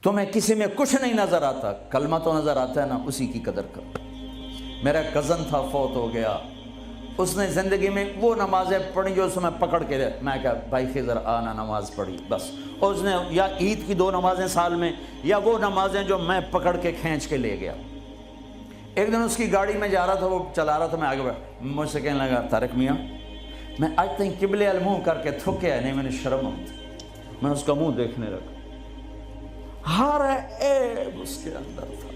تمہیں کسی میں کچھ نہیں نظر آتا، کلمہ تو نظر آتا ہے نا، اسی کی قدر کرو۔ میرا کزن تھا، فوت ہو گیا، اس نے زندگی میں وہ نمازیں پڑھی جو اس میں پکڑ کے دے، میں کہا بھائی خضر آنا نماز پڑھی بس، اور اس نے یا عید کی 2 نمازیں سال میں، یا وہ نمازیں جو میں پکڑ کے کھینچ کے لے گیا۔ ایک دن اس کی گاڑی میں جا رہا تھا، وہ چلا رہا تھا، میں آگے بڑھا، مجھ سے کہنے لگا طارق میاں میں آج تک قبلے المنہ کر کے تھکیا ہے نہیں، میں نے شرم آتی، میں اس کا منہ دیکھنے لگا، ہر عیب اس کے اندر تھا۔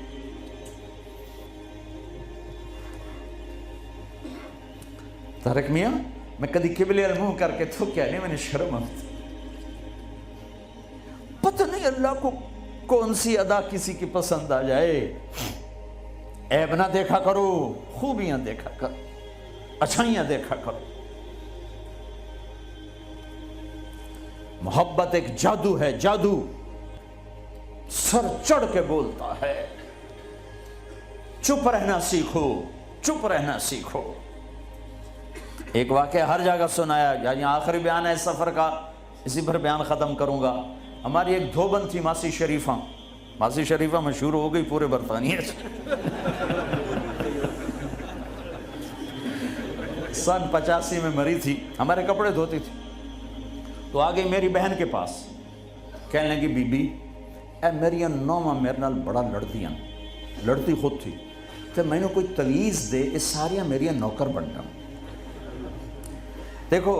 طارق میاں میں کدی قبلے المنہ کر کے تھکیا نہیں، میں نے شرم آتی۔ پتہ نہیں اللہ کو کون سی ادا کسی کی پسند آ جائے۔ عیب نہ دیکھا کرو، خوبیاں دیکھا کرو، اچھائیاں دیکھا کرو۔ محبت ایک جادو ہے، جادو سر چڑھ کے بولتا ہے۔ چپ رہنا سیکھو، چپ رہنا سیکھو۔ ایک واقعہ ہر جگہ سنایا، یعنی آخری بیان ہے اس سفر کا، اسی پر بیان ختم کروں گا۔ ہماری ایک دھوبن تھی ماسی شریفہ، ماسی شریفہ مشہور ہو گئی پورے برطانیہ سے۔ سن 85 میں مری تھی، ہمارے کپڑے دھوتی تھی، تو آگئی میری بہن کے پاس، کہنے لگی بی بی اے میری نوما میرے نال بڑا لڑتی ہیں، لڑتی خود تھی، تو میں نے کوئی تویز دے اس ساریاں میری نوکر بن جاؤں۔ دیکھو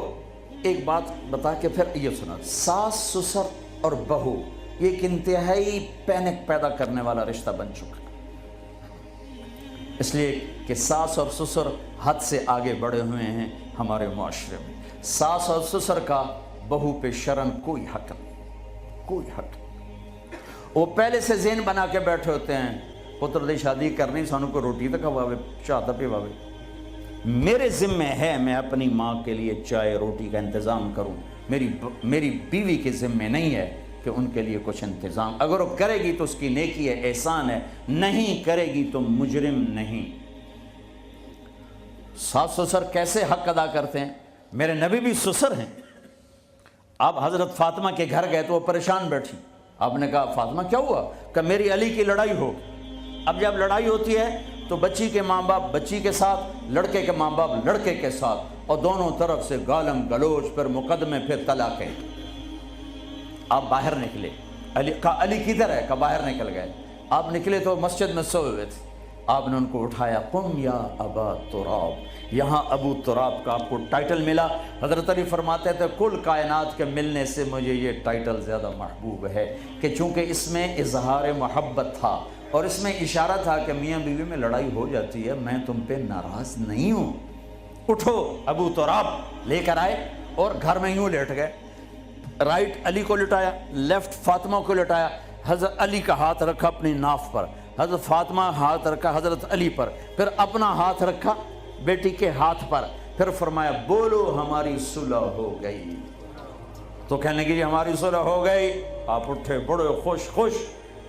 ایک بات بتا کے پھر یہ سنا، ساس سسر اور بہو یہ ایک انتہائی پینک پیدا کرنے والا رشتہ بن چکا ہے، اس لیے کہ ساس اور سسر حد سے آگے بڑھے ہوئے ہیں ہمارے معاشرے میں۔ ساس اور سسر کا بہو پہ شرن کوئی حق نہیں، کوئی حق نہیں۔ وہ پہلے سے ذہن بنا کے بیٹھے ہوتے ہیں، پتر دی شادی کرنی سانو کو روٹی تک کھواوے، چاہ تک پیواوے، میرے ذمہ ہے میں اپنی ماں کے لیے چائے روٹی کا انتظام کروں، میری بیوی کے ذمہ نہیں ہے کہ ان کے لیے کچھ انتظام، اگر وہ کرے گی تو اس کی نیکی ہے، احسان ہے، نہیں کرے گی تو مجرم نہیں۔ ساس سسر کیسے حق ادا کرتے ہیں؟ میرے نبی بھی سسر ہیں۔ آپ حضرت فاطمہ کے گھر گئے تو وہ پریشان بیٹھی، آپ نے کہا فاطمہ کیا ہوا؟ کہ میری علی کی لڑائی ہو۔ اب جب لڑائی ہوتی ہے تو بچی کے ماں باپ بچی کے ساتھ، لڑکے کے ماں باپ لڑکے کے ساتھ، اور دونوں طرف سے گالم گلوچ، پھر مقدمے، پھر طلاقیں۔ آپ باہر نکلے، علی کدھر ہے؟ کہ باہر نکل گئے۔ آپ نکلے تو مسجد میں سوئے ہوئے تھے، آپ نے ان کو اٹھایا، قم یا ابا تراب۔ یہاں ابو تراب کا آپ کو ٹائٹل ملا۔ حضرت علی فرماتے تھے کل کائنات کے ملنے سے مجھے یہ ٹائٹل زیادہ محبوب ہے، کہ چونکہ اس میں اظہار محبت تھا اور اس میں اشارہ تھا کہ میاں بیوی میں لڑائی ہو جاتی ہے، میں تم پہ ناراض نہیں ہوں، اٹھو۔ ابو تراب لے کر آئے اور گھر میں یوں لیٹ گئے، رائٹ علی کو لٹایا، لیفٹ فاطمہ کو لٹایا، حضرت علی کا ہاتھ رکھا اپنی ناف پر، حضرت فاطمہ ہاتھ رکھا حضرت علی پر، پھر اپنا ہاتھ رکھا بیٹی کے ہاتھ پر، پھر فرمایا بولو ہماری صلح ہو گئی۔ تو کہنے لگی ہماری صلح ہو گئی۔ آپ اٹھے بڑے خوش۔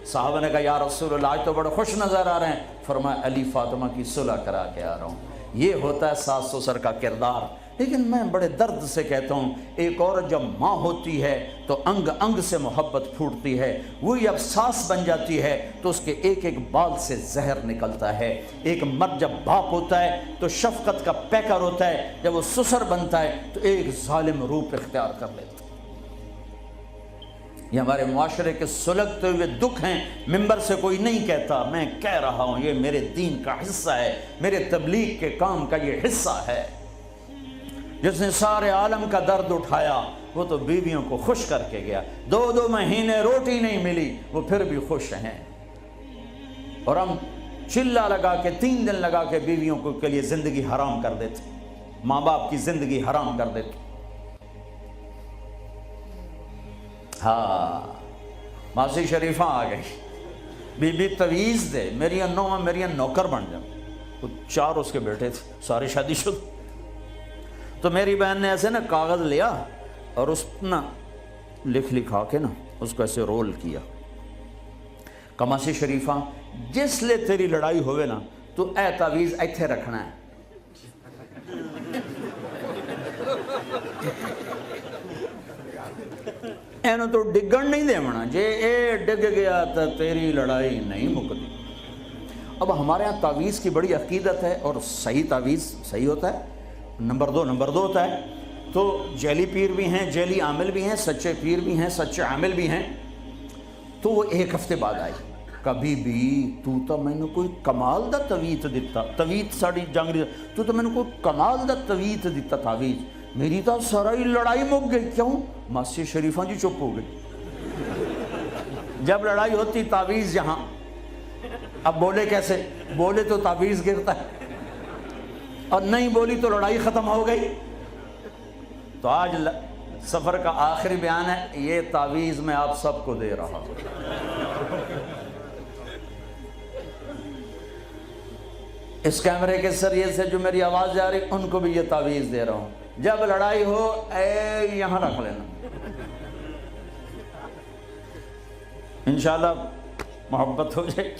صحابہ نے کہا یا رسول اللہ آج تو بڑے خوش نظر آ رہے ہیں۔ فرمایا علی فاطمہ کی صلح کرا کے آ رہا ہوں۔ یہ ہوتا ہے ساس سسر کا کردار۔ لیکن میں بڑے درد سے کہتا ہوں، ایک عورت جب ماں ہوتی ہے تو انگ انگ سے محبت پھوٹتی ہے، وہ جب ساس بن جاتی ہے تو اس کے ایک ایک بال سے زہر نکلتا ہے۔ ایک مرد جب باپ ہوتا ہے تو شفقت کا پیکر ہوتا ہے، جب وہ سسر بنتا ہے تو ایک ظالم روپ اختیار کر لیتا ہے۔ یہ ہمارے معاشرے کے سلگتے ہوئے دکھ ہیں، ممبر سے کوئی نہیں کہتا، میں کہہ رہا ہوں، یہ میرے دین کا حصہ ہے، میرے تبلیغ کے کام کا یہ حصہ ہے۔ جس نے سارے عالم کا درد اٹھایا وہ تو بیویوں کو خوش کر کے گیا، 2 مہینے روٹی نہیں ملی وہ پھر بھی خوش ہیں، اور ہم چلا لگا کے 3 دن لگا کے بیویوں کو کے لیے زندگی حرام کر دیتے، ماں باپ کی زندگی حرام کر دیتے۔ ہاں ماسی شریفہ آ گئی، بی بی تویز دے، میری نوما میری نوکر بن جاؤ۔ تو 4 اس کے بیٹے تھے، سارے شادی شدہ۔ تو میری بہن نے ایسے نا کاغذ لیا اور اس نا لکھا کے نا اس کو ایسے رول کیا، کماسی شریفہ جس لے تیری لڑائی ہوئے نا تو اے تعویذ ایتھے رکھنا ہے۔ اینو تو ڈگن نہیں دیونا، جے اے ڈگ گیا تو تیری لڑائی نہیں مکتی۔ اب ہمارے ہاں تعویذ کی بڑی عقیدت ہے، اور صحیح تعویذ صحیح ہوتا ہے، نمبر دو ہوتا ہے۔ تو جعلی پیر بھی ہیں، جعلی عامل بھی ہیں، سچے پیر بھی ہیں، سچے عامل بھی ہیں۔ تو وہ ایک ہفتے بعد آئی، کبھی بھی تو میں نے کوئی کمال دا تویت دیتا، تویت ساڑی جانگری، تو میں نے کوئی کمال دا تویت دیتا تعویذ، میری تو ساری لڑائی مک گئی۔ کیوں؟ مسجد شریفاں جی چپ ہو گئی۔ جب لڑائی ہوتی تعویذ یہاں، اب بولے کیسے؟ بولے تو تعویذ گرتا ہے، اور نہیں بولی تو لڑائی ختم ہو گئی۔ تو آج سفر کا آخری بیان ہے، یہ تعویذ میں آپ سب کو دے رہا ہوں۔ اس کیمرے کے ذریعے سے جو میری آواز جا رہی، ان کو بھی یہ تعویذ دے رہا ہوں، جب لڑائی ہو اے یہاں رکھ لینا، انشاءاللہ محبت ہو جائے۔